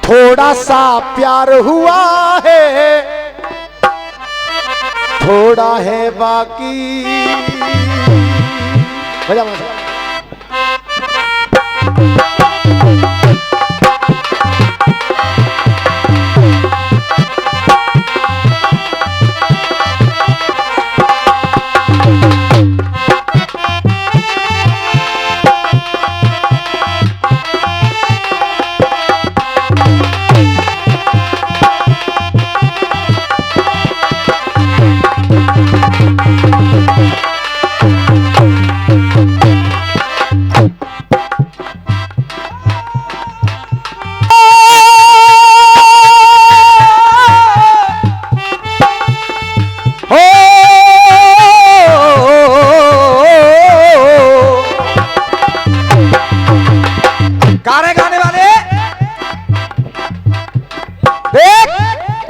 थोड़ा सा प्यार हुआ है, थोड़ा है बाकी। मजा मजा।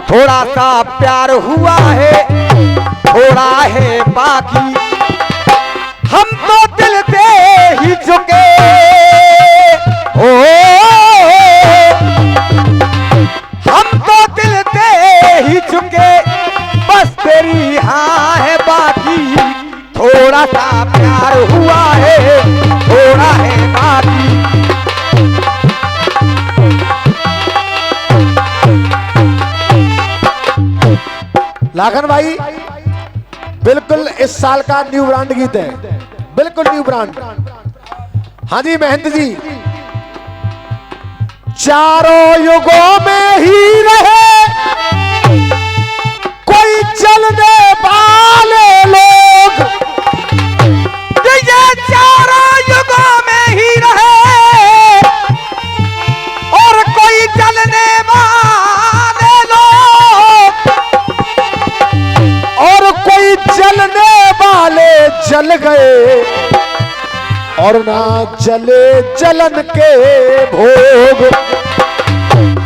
थोड़ा सा प्यार हुआ है, थोड़ा है बाकी। हम तो दिल दे ही चुके, ओ हम तो दिल दे ही चुके, बस तेरी हाँ है बाकी। थोड़ा सा प्यार हुआ है, थोड़ा है बाकी। लाखन भाई बिल्कुल इस साल का न्यू ब्रांड गीत है, बिल्कुल न्यू ब्रांड। हाँ जी महंत जी, चारों युगों में ही रहे कोई चलने वाले लोग, ये चारों युगों में ही रहे और कोई चलने वाले लोग, और कोई जलने वाले जल गए और ना जले जलन के भोग।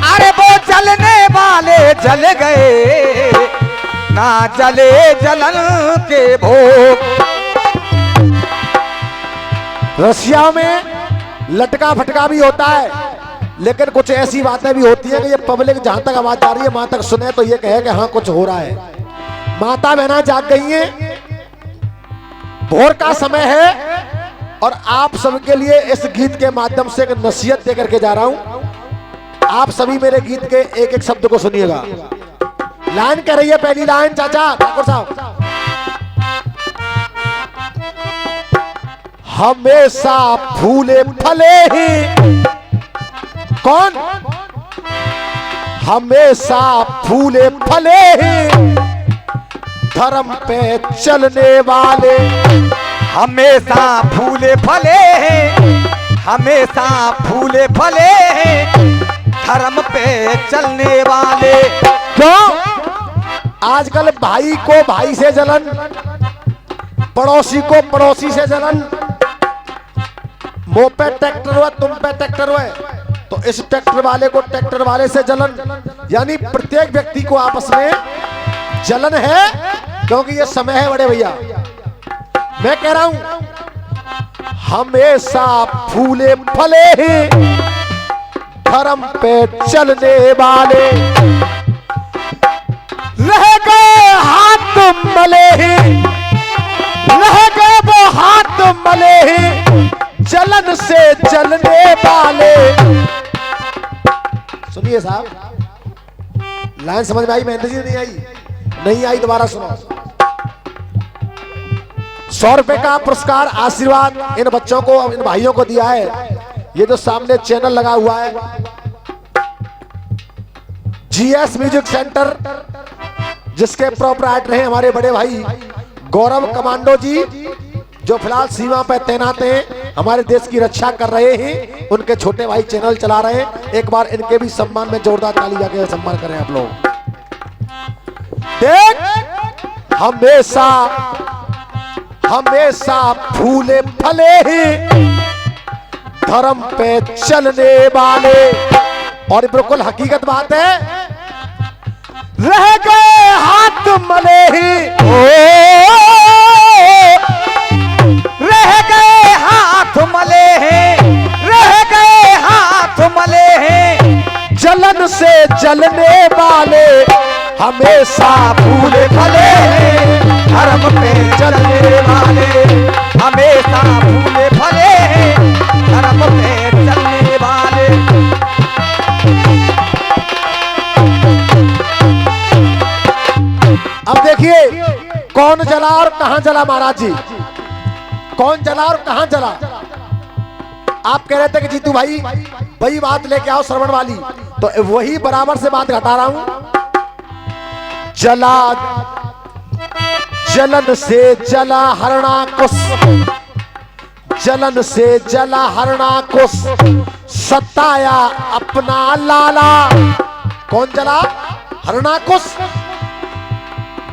अरे वो जलने वाले जल गए, ना जले जलन के भोग। रसिया में लटका फटका भी होता है, लेकिन कुछ ऐसी बातें भी होती है कि ये पब्लिक जहां तक आवाज आ रही है, वहां तक सुने तो ये कहे कि हाँ कुछ हो रहा है। माता बहना जाग गई हैं, भोर का समय है और आप सबके लिए इस गीत के माध्यम से एक नसीहत देकर के जा रहा हूं। आप सभी मेरे गीत के एक एक शब्द को सुनिएगा। लाइन कह रही है, पहली लाइन चाचा ठाकुर साहब। हमेशा फूले फले ही, कौन? हमेशा फूले फले ही धर्म पे चलने वाले, हमेशा फूले फले हैं, हमेशा फूले फले हैं धर्म पे चलने वाले। क्यों? आजकल भाई को भाई से जलन, पड़ोसी को पड़ोसी से जलन। मुंह पे ट्रैक्टर हुआ, तुम पे ट्रैक्टर हुआ, तो इस ट्रैक्टर वाले को ट्रैक्टर वाले से जलन। यानी प्रत्येक व्यक्ति को आपस में जलन है, क्योंकि ये समय है बड़े भैया। मैं कह रहा हूं हमेशा फूले फले ही धर्म पे चलने वाले, रह गए हाथ मले ही, रह गए वो हाथ मले ही जलन से जलने वाले। सुनिए साहब, लाइन समझ में आई? मेहंदी जी नहीं आई? नहीं आई, दोबारा सुनो। 100 रुपए का पुरस्कार आशीर्वाद इन बच्चों को, इन भाइयों को दिया है। ये जो सामने चैनल लगा हुआ है, जीएस म्यूजिक सेंटर, जिसके प्रोपराइटर हैं हमारे बड़े भाई गौरव कमांडो जी, जो फिलहाल सीमा पर तैनात हैं, हमारे देश की रक्षा कर रहे हैं। उनके छोटे भाई चैनल चला रहे हैं। एक बार इनके भी सम्मान में जोरदार ताली जाके सम्मान करें आप लोग। देख, हमेशा हमेशा फूले फले ही धर्म पे चलने वाले, और बिल्कुल हकीकत बात है, रह गए हाथ मले ही, रह गए हाथ मले हैं, रह गए हाथ मले हैं जलन जलन से जलने वाले हमेशा फूले फले हैं धर्म पे चलने वाले, हमेशा फूले फले हैं धर्म पे चलने वाले। अब देखिए कौन जला और कहां जला महाराज जी, कौन जला और कहां जला। आप कह रहे थे कि जीतू भाई वही बात लेके आओ श्रवण वाली, तो वही बराबर से बात घटा रहा हूं। जला जलन से जला हरणाकुश, जलन से जला हरणाकुश, सताया अपना लाला। कौन जला? हरणाकुश।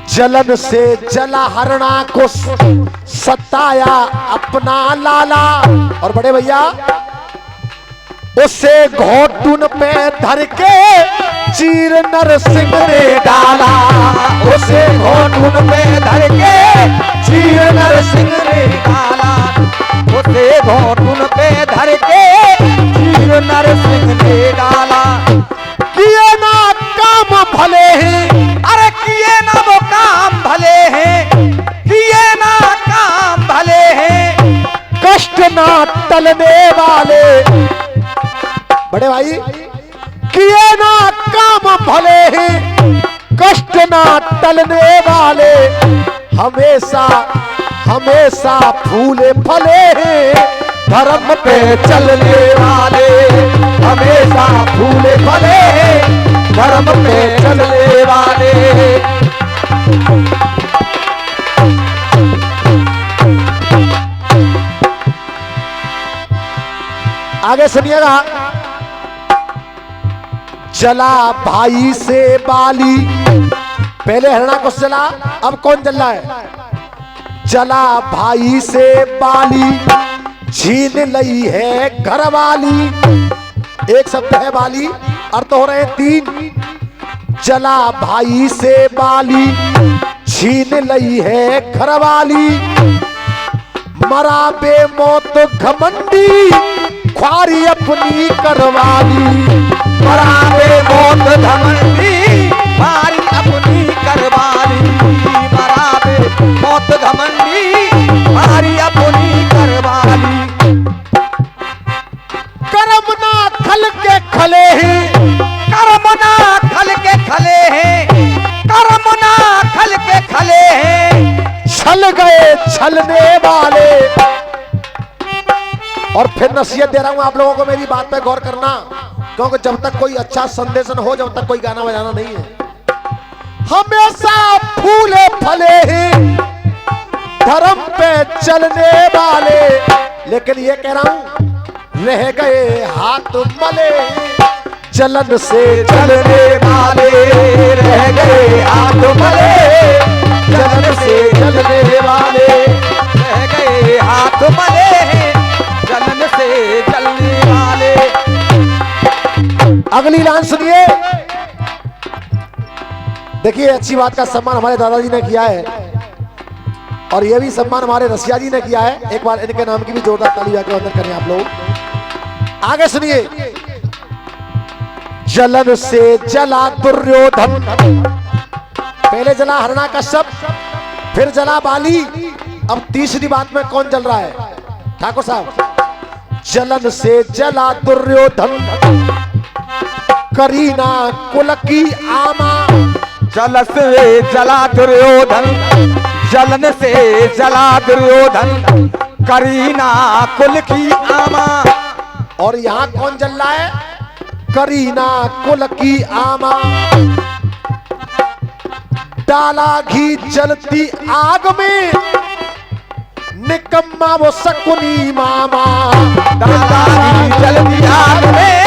जलन से जला हरणाकुश, सताया अपना लाला। और बड़े भैया उसे घोटुन पे धर के चीर नरसिंह ने डाला, उसे घोटुन पे धर के चीर नरसिंह ने डाला, उसे घोटुन पे धर के चीर नरसिंह ने डाला। किए ना काम भले हैं, अरे किए ना वो काम भले हैं, किए ना काम भले हैं, कष्ट ना टलने वाले। बड़े भाई किए ना काम भले हैं, कष्ट ना टलने वाले हमेशा हमेशा फूले फले हैं धर्म पे चलने वाले, हमेशा फूले फले हैं धर्म पे चलने वाले। आगे सुनिएगा। जला भाई से बाली, पहले हरणाकुश जला, अब कौन जल रहा है? जला भाई से बाली, छीन लई है घर वाली। एक शब्द है बाली, अर्थ हो रहे हैं तीन। जला भाई से बाली, छीन लई है घर वाली। मरा बेमौत घमंडी, ख्वारी अपनी करवाली। मरा बेमौत घमंडी, ख्वारी अपनी करवाली। मरा बेमौत घमंडी, ख्वारी अपनी करवाली। कर्म ना खल के खले हैं, कर्म ना खल के खले हैं, कर्म ना खल के खले हैं, छल गए छलने वाले। और फिर नसीहत दे रहा हूं आप लोगों को, मेरी बात पे गौर करना, क्योंकि जब तक कोई अच्छा संदेश न हो, जब तक कोई गाना बजाना नहीं है। हमेशा फूले फले हैं धर्म पे चलने वाले, लेकिन ये कह रहा हूं रह गए हाथ मले जलन से चलने वाले। रह गए हाथ मले जलन से चलने वाले, रह गए हाथ मले जलन से चलने वाले। अगली लाइन सुनिए। देखिए अच्छी बात का सम्मान हमारे दादाजी ने किया है, और यह भी सम्मान हमारे रसिया जी ने किया है। एक बार इनके नाम की भी जोरदार ताली जाकर अंदर करें आप लोग। आगे सुनिए। जलन से जला दुर्योधन, पहले जला हरणाकश्यप, फिर जला बाली, अब तीसरी बात में कौन जल रहा है? ठाकुर साहब। जलन से जला दुर्योधन, करीना कुल की आमा। जल से जला दुर्योधन, जलन से जला दुर्योधन, करीना कुल की आमा। और यहां कौन जल रहा है? करीना कुल की आमा। डाला घी जलती आग में, निकम्मा वो शकुनी मामा। डाला घी जलती आग में,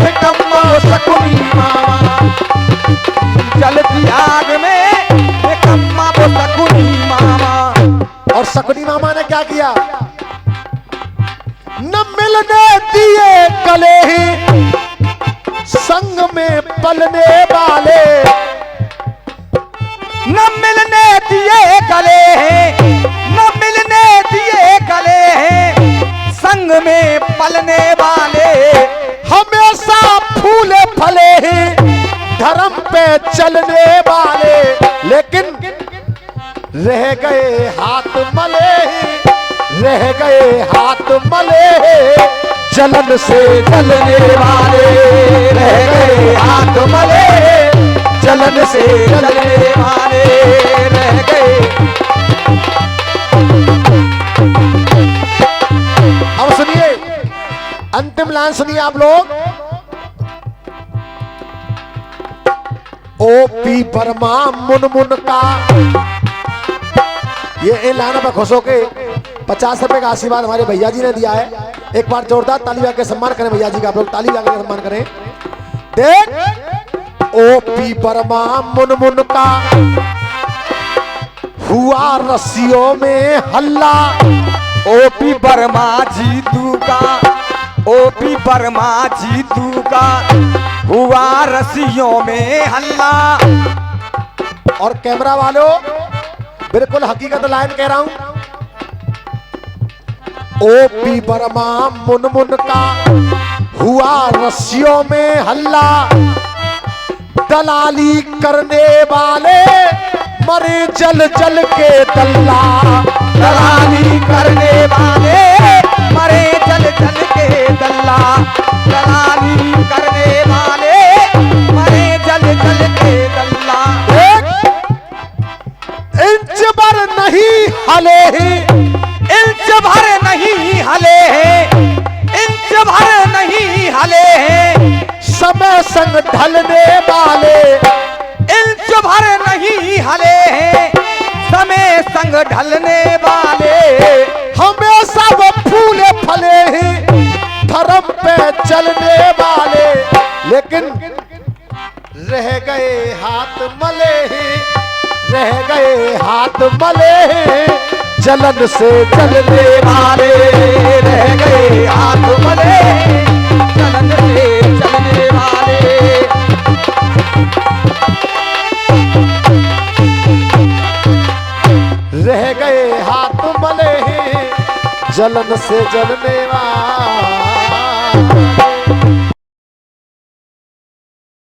निकम्मा वो शकुनी मामा। जलती आग में, निकम्मा वो शकुनी मामा। और शकुनी मामा ने क्या किया? न मिलने दिए गले ही संग में पलने वाले। न मिलने दिए गले हैं, न मिलने दिए गले हैं, संग में पलने वाले हमेशा फूले फले ही धर्म पे चलने वाले, लेकिन रह गए हाथ मले ही, रह गए हाथ मले ही, जलन से जलने वाले, रह गए हाथ मले ही, जलन से जलने वाले रह गए। अब सुनिए, अंतिम लाइन सुनिए आप लोग। ओपी वर्मा मुनमुन का, ये इन लाइनों पर खुश होके 50 रुपए का आशीर्वाद हमारे भैया जी ने दिया है। एक बार जोरदार ताली लगा के सम्मान करें भैया जी का, आप लोग ताली लगा के सम्मान करें। देख, ओपी वर्मा मुनमुन का हुआ रस्सियों में हल्ला, ओपी वर्मा जीतू का, ओपी वर्मा जीतू का हुआ रस्सियों में हल्ला। और कैमरा वालों, बिल्कुल हकीकत लाइन कह रहा हूं। ओपी वर्मा मुनमुन का हुआ रस्सियों में हल्ला, दलाली करने वाले मरे जल जल के दल्ला, दलाली करने वाले मरे जल जल के दल्ला, दलाली करने वाले मरे जल जल के दल्ला। इंच भर नहीं हले ही, इंच भर नहीं हले हैं, इंच भर नहीं हले हैं, समय संग ढलने वाले, इंच भर नहीं हले हैं, समय संग ढलने वाले। हमेशा वो फूले फले ही धर्म पे चलने वाले, लेकिन रह गए हाथ मले ही, रह गए हाथ मले ही, जलन से जलने वाले, रह गए हाथ मले ही, जलन से चलने वाले। रह गए हाथ मले ही, जलन से जलने वाले।